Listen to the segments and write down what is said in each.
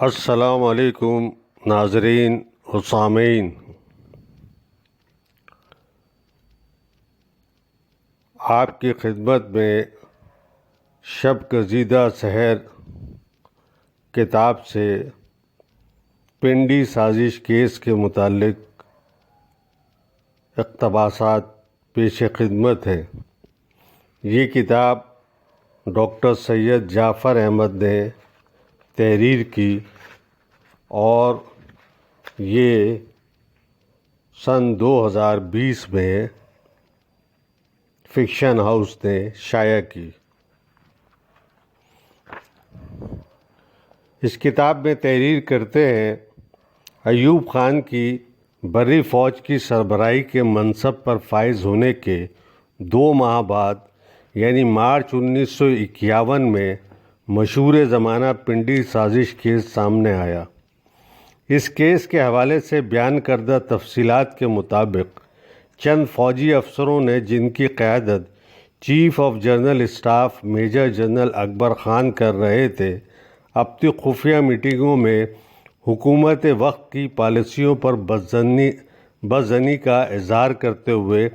السلام علیکم ناظرین و سامعین، آپ کی خدمت میں شب گزیدہ سحر کتاب سے پنڈی سازش کیس کے متعلق اقتباسات پیش خدمت ہیں۔ یہ کتاب ڈاکٹر سید جعفر احمد نے تحریر کی اور یہ سن 2020 میں فکشن ہاؤس نے شائع کی۔ اس کتاب میں تحریر کرتے ہیں ایوب خان کی بری فوج کی سربراہی کے منصب پر فائز ہونے کے 2 ماہ بعد یعنی مارچ 1951 میں مشہور زمانہ پنڈی سازش کیس سامنے آیا۔ اس کیس کے حوالے سے بیان کردہ تفصیلات کے مطابق چند فوجی افسروں نے، جن کی قیادت chief of general staff major general Akbar Khan کر رہے تھے، اپنی خفیہ میٹنگوں میں حکومت وقت کی پالیسیوں پر بدظنی کا اظہار کرتے ہوئے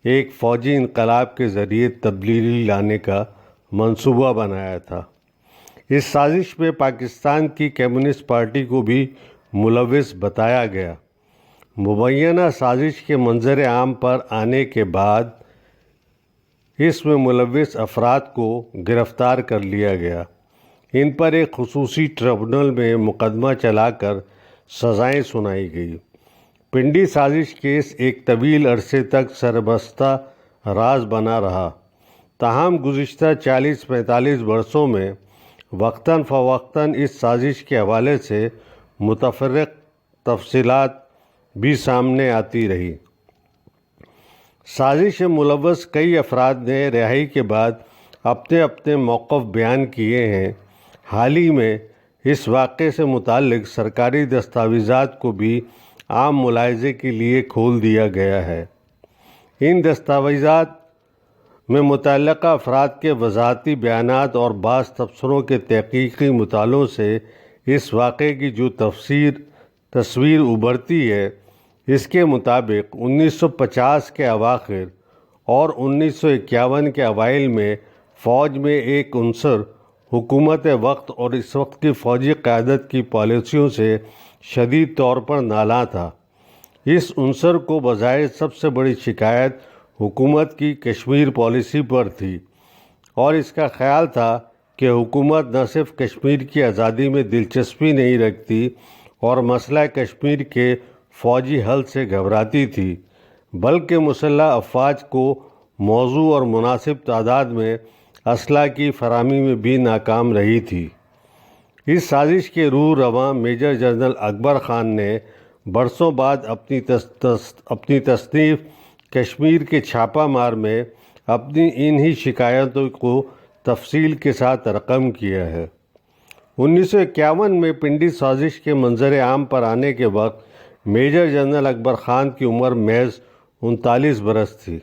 ایک فوجی انقلاب کے ذریعے تبدیلی لانے کا منصوبہ بنایا تھا۔ اس سازش میں پاکستان کی کمیونسٹ پارٹی کو بھی ملوث بتایا گیا۔ مبینہ سازش کے منظر عام پر آنے کے بعد اس میں ملوث افراد کو گرفتار کر لیا گیا۔ ان پر ایک خصوصی ٹریبونل میں مقدمہ چلا کر سزائیں سنائی گئی۔ پنڈی سازش کیس ایک طویل عرصے تک سربستہ راز بنا رہا، تاہم گزشتہ 40-45 برسوں میں وقتاً فوقتاً اس سازش کے حوالے سے متفرق تفصیلات بھی سامنے آتی رہی۔ سازش میں ملوث کئی افراد نے رہائی کے بعد اپنے اپنے موقف بیان کیے ہیں۔ حال ہی میں اس واقعے سے متعلق سرکاری دستاویزات کو بھی عام ملاحظے کے لیے کھول دیا گیا ہے۔ ان دستاویزات میں متعلقہ افراد کے وضاحتی بیانات اور بعض تبصروں کے تحقیقی مطالعوں سے اس واقعے کی جو تصویر ابھرتی ہے، اس کے مطابق 1950 کے اواخر اور 1951 کے اوائل میں فوج میں ایک عنصر حکومت وقت اور اس وقت کی فوجی قیادت کی پالیسیوں سے شدید طور پر نالاں تھا۔ اس عنصر کو بظاہر سب سے بڑی شکایت حکومت کی کشمیر پالیسی پر تھی اور اس کا خیال تھا کہ حکومت نہ صرف کشمیر کی آزادی میں دلچسپی نہیں رکھتی اور مسئلہ کشمیر کے فوجی حل سے گھبراتی تھی، بلکہ مسلح افواج کو موزوں اور مناسب تعداد میں اسلحہ کی فراہمی میں بھی ناکام رہی تھی۔ اس سازش کے روح رواں میجر جنرل اکبر خان نے برسوں بعد اپنی تصنیف کشمیر کے چھاپہ مار میں اپنی انہی شکایتوں کو تفصیل کے ساتھ رقم کیا ہے۔ 1951 میں پنڈی سازش کے منظر عام پر آنے کے وقت میجر جنرل اکبر خان کی عمر محض 39 برس تھی۔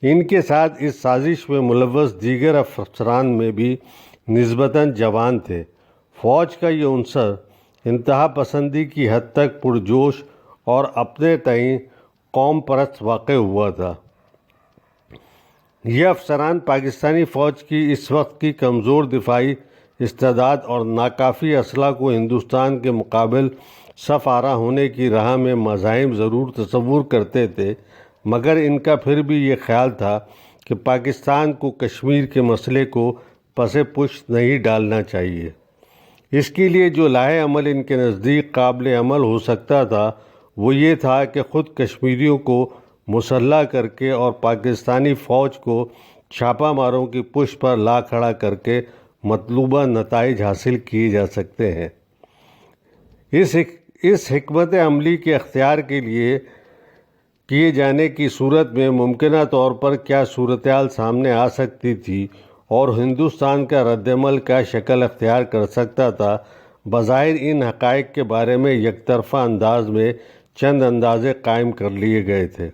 ان کے ساتھ اس سازش میں ملوث دیگر افسران میں بھی نسبتاً جوان تھے۔ فوج کا یہ عنصر انتہا پسندی کی حد تک پرجوش اور اپنے تئیں قوم پرست واقع ہوا تھا۔ یہ افسران پاکستانی فوج کی اس وقت کی کمزور دفاعی استعداد اور ناکافی اسلحہ کو ہندوستان کے مقابل صف آرا ہونے کی راہ میں مزاحم ضرور تصور کرتے تھے، مگر ان کا پھر بھی یہ خیال تھا کہ پاکستان کو کشمیر کے مسئلے کو پس پشت نہیں ڈالنا چاہیے۔ اس کے لیے جو لاہ عمل ان کے نزدیک قابل عمل ہو سکتا تھا وہ یہ تھا کہ خود کشمیریوں کو مسلح کر کے اور پاکستانی فوج کو چھاپہ ماروں کی پشت پر لا کھڑا کر کے مطلوبہ نتائج حاصل کیے جا سکتے ہیں۔ اس حکمت عملی کے اختیار کے لیے کیے جانے کی صورت میں ممکنہ طور پر کیا صورتحال سامنے آ سکتی تھی اور ہندوستان کا رد عمل کیا شکل اختیار کر سکتا تھا، بظاہر ان حقائق کے بارے میں یک طرفہ انداز میں چند اندازے قائم کر لیے گئے تھے۔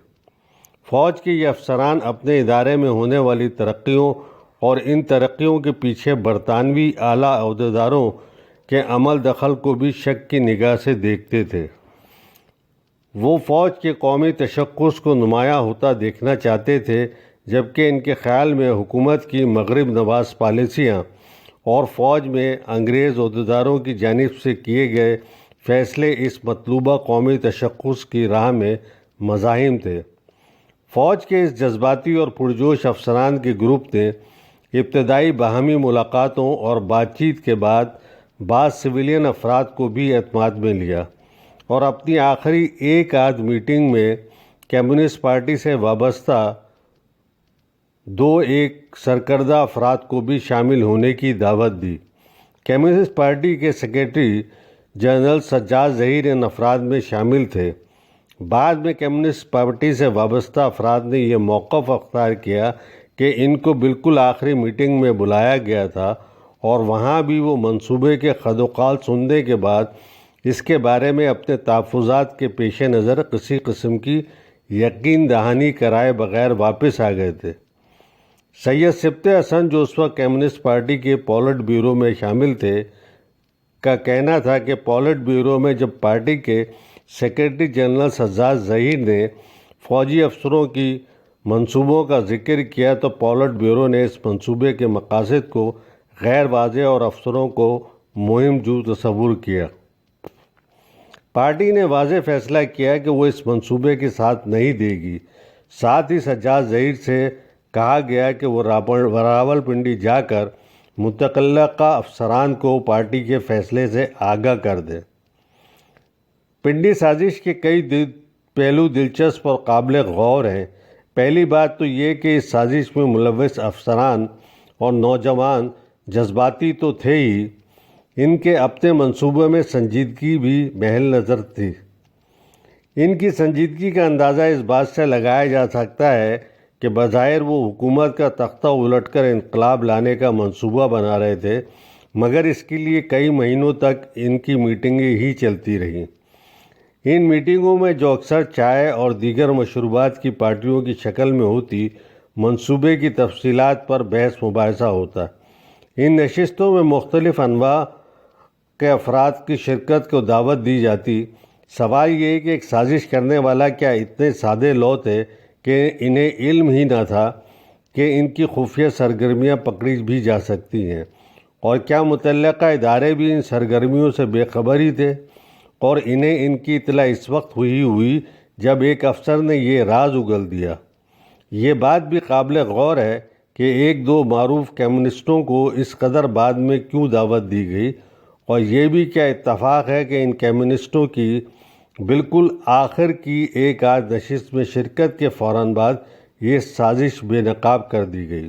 فوج کے یہ افسران اپنے ادارے میں ہونے والی ترقیوں اور ان ترقیوں کے پیچھے برطانوی اعلیٰ عہدیداروں کے عمل دخل کو بھی شک کی نگاہ سے دیکھتے تھے۔ وہ فوج کے قومی تشخص کو نمایاں ہوتا دیکھنا چاہتے تھے، جبکہ ان کے خیال میں حکومت کی مغرب نواز پالیسیاں اور فوج میں انگریز عہدیداروں کی جانب سے کیے گئے فیصلے اس مطلوبہ قومی تشخص کی راہ میں مزاحم تھے۔ فوج کے اس جذباتی اور پرجوش افسران کے گروپ نے ابتدائی باہمی ملاقاتوں اور بات چیت کے بعد بعض سویلین افراد کو بھی اعتماد میں لیا اور اپنی آخری ایک آدھ میٹنگ میں کمیونسٹ پارٹی سے وابستہ ایک سرکردہ افراد کو بھی شامل ہونے کی دعوت دی۔ کمیونسٹ پارٹی کے سیکریٹری جنرل سجاد ظہیر ان افراد میں شامل تھے۔ بعد میں کمیونسٹ پارٹی سے وابستہ افراد نے یہ موقف اختیار کیا کہ ان کو بالکل آخری میٹنگ میں بلایا گیا تھا اور وہاں بھی وہ منصوبے کے خد و خال سننے کے بعد اس کے بارے میں اپنے تحفظات کے پیش نظر کسی قسم کی یقین دہانی کرائے بغیر واپس آ گئے تھے۔ سید سبط حسن، جو اس وقت کمیونسٹ پارٹی کے پولٹ بیورو میں شامل تھے، کا کہنا تھا کہ پولٹ بیورو میں جب پارٹی کے سیکریٹری جنرل سجاد ظہیر نے فوجی افسروں کی منصوبوں کا ذکر کیا تو پولٹ بیورو نے اس منصوبے کے مقاصد کو غیر واضح اور افسروں کو مہم جو تصور کیا۔ پارٹی نے واضح فیصلہ کیا کہ وہ اس منصوبے کے ساتھ نہیں دے گی۔ ساتھ ہی سجاد ظہیر سے کہا گیا کہ وہ راولپنڈی جا کر متعلقہ افسران کو پارٹی کے فیصلے سے آگاہ کر دیں۔ پنڈی سازش کے کئی پہلو دلچسپ اور قابل غور ہیں۔ پہلی بات تو یہ کہ اس سازش میں ملوث افسران اور نوجوان جذباتی تو تھے ہی، ان کے اپنے منصوبے میں سنجیدگی بھی محل نظر تھی۔ ان کی سنجیدگی کا اندازہ اس بات سے لگایا جا سکتا ہے کہ بظاہر وہ حکومت کا تختہ الٹ کر انقلاب لانے کا منصوبہ بنا رہے تھے، مگر اس کے لیے کئی مہینوں تک ان کی میٹنگیں ہی چلتی رہیں۔ ان میٹنگوں میں جو اکثر چائے اور دیگر مشروبات کی پارٹیوں کی شکل میں ہوتی، منصوبے کی تفصیلات پر بحث مباحثہ ہوتا۔ ان نشستوں میں مختلف انواع کے افراد کی شرکت کو دعوت دی جاتی۔ سوال یہ ہے کہ ایک سازش کرنے والا کیا اتنے سادے لوگ تھے کہ انہیں علم ہی نہ تھا کہ ان کی خفیہ سرگرمیاں پکڑی بھی جا سکتی ہیں، اور کیا متعلقہ ادارے بھی ان سرگرمیوں سے بے خبر ہی تھے اور انہیں ان کی اطلاع اس وقت ہوئی جب ایک افسر نے یہ راز اگل دیا؟ یہ بات بھی قابل غور ہے کہ ایک دو معروف کمیونسٹوں کو اس قدر بعد میں کیوں دعوت دی گئی، اور یہ بھی کیا اتفاق ہے کہ ان کمیونسٹوں کی بالکل آخر کی ایک آدھ نشست میں شرکت کے فوراً بعد یہ سازش بے نقاب کر دی گئی۔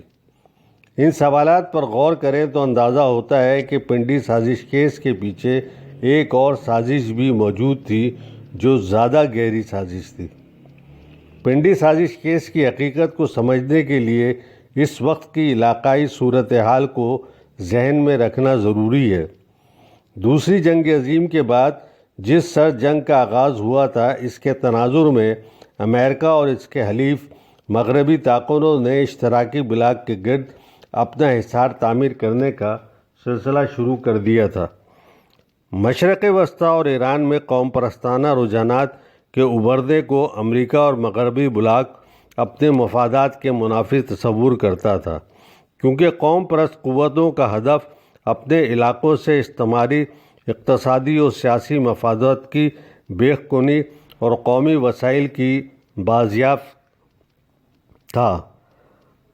ان سوالات پر غور کریں تو اندازہ ہوتا ہے کہ پنڈی سازش کیس کے پیچھے ایک اور سازش بھی موجود تھی جو زیادہ گہری سازش تھی۔ پنڈی سازش کیس کی حقیقت کو سمجھنے کے لیے اس وقت کی علاقائی صورتحال کو ذہن میں رکھنا ضروری ہے۔ دوسری جنگ عظیم کے بعد جس سر جنگ کا آغاز ہوا تھا، اس کے تناظر میں امریکہ اور اس کے حلیف مغربی طاقتوں نے اشتراکی بلاک کے گرد اپنا حصار تعمیر کرنے کا سلسلہ شروع کر دیا تھا۔ مشرق وسطی اور ایران میں قوم پرستانہ رجحانات کے ابھرنے کو امریکہ اور مغربی بلاک اپنے مفادات کے منافی تصور کرتا تھا، کیونکہ قوم پرست قوتوں کا ہدف اپنے علاقوں سے استعماری، اقتصادی اور سیاسی مفادات کی بیخ کنی اور قومی وسائل کی بازیافت تھا۔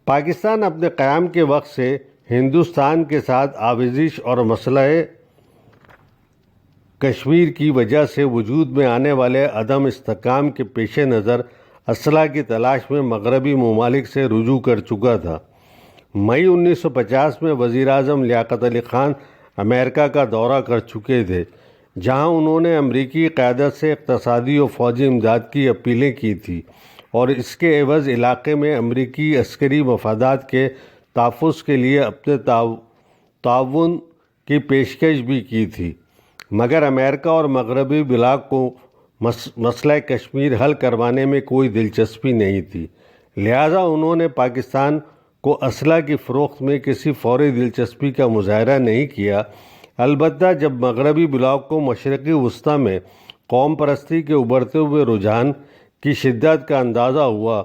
پاکستان اپنے قیام کے وقت سے ہندوستان کے ساتھ آویزش اور مسئلہ کشمیر کی وجہ سے وجود میں آنے والے عدم استحکام کے پیش نظر اسلحہ کی تلاش میں مغربی ممالک سے رجوع کر چکا تھا۔ مئی 1950 میں وزیر اعظم لیاقت علی خان امریکہ کا دورہ کر چکے تھے، جہاں انہوں نے امریکی قیادت سے اقتصادی اور فوجی امداد کی اپیلیں کی تھیں اور اس کے عوض علاقے میں امریکی عسکری مفادات کے تحفظ کے لیے اپنے تعاون کی پیشکش بھی کی تھی، مگر امریکہ اور مغربی بلاک کو مسئلہ کشمیر حل کروانے میں کوئی دلچسپی نہیں تھی، لہذا انہوں نے پاکستان کو اسلحہ کی فروخت میں کسی فوری دلچسپی کا مظاہرہ نہیں کیا۔ البتہ جب مغربی بلاک کو مشرقی وسطی میں قوم پرستی کے ابھرتے ہوئے رجحان کی شدت کا اندازہ ہوا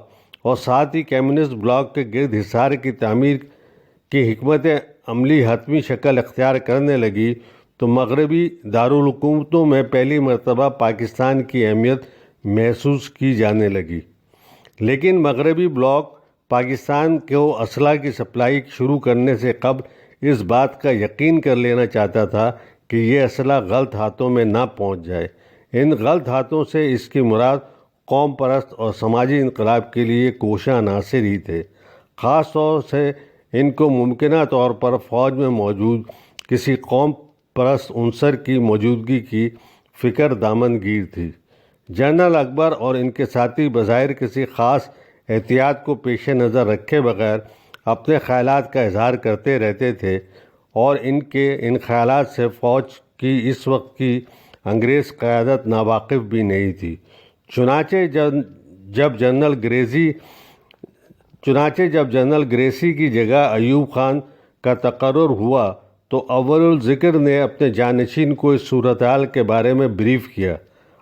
اور ساتھ ہی کمیونسٹ بلاک کے گرد حصار کی تعمیر کی حکمت عملی حتمی شکل اختیار کرنے لگی تو مغربی دارالحکومتوں میں پہلی مرتبہ پاکستان کی اہمیت محسوس کی جانے لگی۔ لیکن مغربی بلاک پاکستان کو اسلحہ کی سپلائی شروع کرنے سے قبل اس بات کا یقین کر لینا چاہتا تھا کہ یہ اسلحہ غلط ہاتھوں میں نہ پہنچ جائے۔ ان غلط ہاتھوں سے اس کی مراد قوم پرست اور سماجی انقلاب کے لیے کوشاں عناصر ہی تھے۔ خاص طور سے ان کو ممکنہ طور پر فوج میں موجود کسی قوم پرست عنصر کی موجودگی کی فکر دامن گیر تھی۔ جنرل اکبر اور ان کے ساتھی بظاہر کسی خاص احتیاط کو پیش نظر رکھے بغیر اپنے خیالات کا اظہار کرتے رہتے تھے اور ان خیالات سے فوج کی اس وقت کی انگریز قیادت ناواقف بھی نہیں تھی۔ چنانچہ جب جنرل گریسی کی جگہ ایوب خان کا تقرر ہوا تو اول الذکر نے اپنے جانشین کو اس صورتحال کے بارے میں بریف کیا۔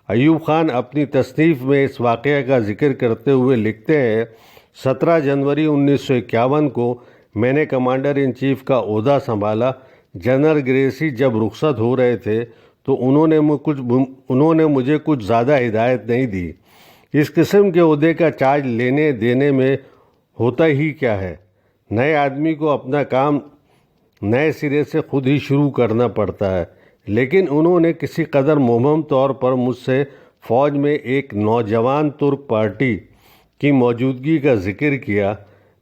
ایوب خان اپنی تصنیف میں اس واقعہ کا ذکر کرتے ہوئے لکھتے ہیں، 17 جنوری 1951 کو میں نے کمانڈر ان چیف کا عہدہ سنبھالا۔ جنرل گریسی جب رخصت ہو رہے تھے تو انہوں نے مجھے کچھ زیادہ ہدایت نہیں دی۔ اس قسم کے عہدے کا چارج لینے دینے میں ہوتا ہی کیا ہے؟ نئے آدمی کو اپنا کام نئے سرے سے خود ہی شروع کرنا پڑتا ہے۔ لیکن انہوں نے کسی قدر مبہم طور پر مجھ سے فوج میں ایک نوجوان ترک پارٹی کی موجودگی کا ذکر کیا۔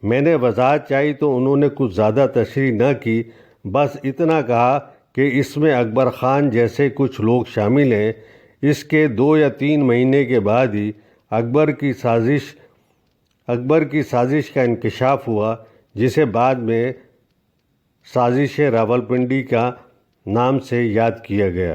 میں نے وضاحت چاہی تو انہوں نے کچھ زیادہ تشریح نہ کی، بس اتنا کہا کہ اس میں اکبر خان جیسے کچھ لوگ شامل ہیں۔ اس کے 2 یا 3 مہینے کے بعد ہی اکبر کی سازش کا انکشاف ہوا، جسے بعد میں سازش راولپنڈی کا نام سے یاد کیا گیا۔